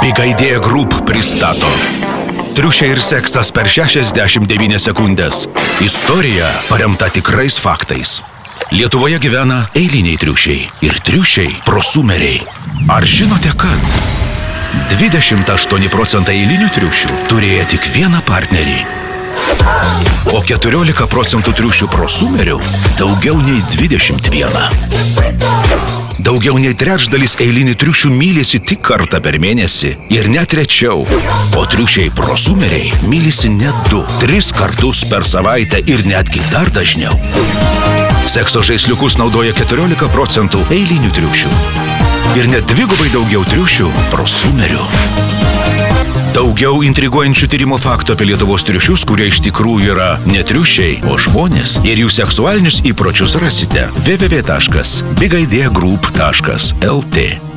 Big Idea Group pristato Triušiai ir seksas per 69 sekundės. Istorija paremta tikrais faktais. Lietuvoje gyvena eiliniai triušiai ir triušiai prosumeriai. Ar žinote, kad 28% eilinių triušių turėjo tik vieną partnerį, o 14% triušių prosumerių daugiau nei 21. Daugiau nei trečdalis eilinių triušių mylisi tik kartą per mėnesį ir net rečiau, o triušiai prosumeriai mylisi net 2-3 kartus per savaitę ir netgi dar dažniau. Sekso žaisliukus naudoja 14% eilinių triušių ir net dvigubai daugiau triušių prosumerių. Daugiau intriguojančių tyrimo faktų apie Lietuvos triušius, kurie iš tikrųjų yra ne triušiai, o žmonės, ir jų seksualinius įpročius rasite www.bigideagroup.lt.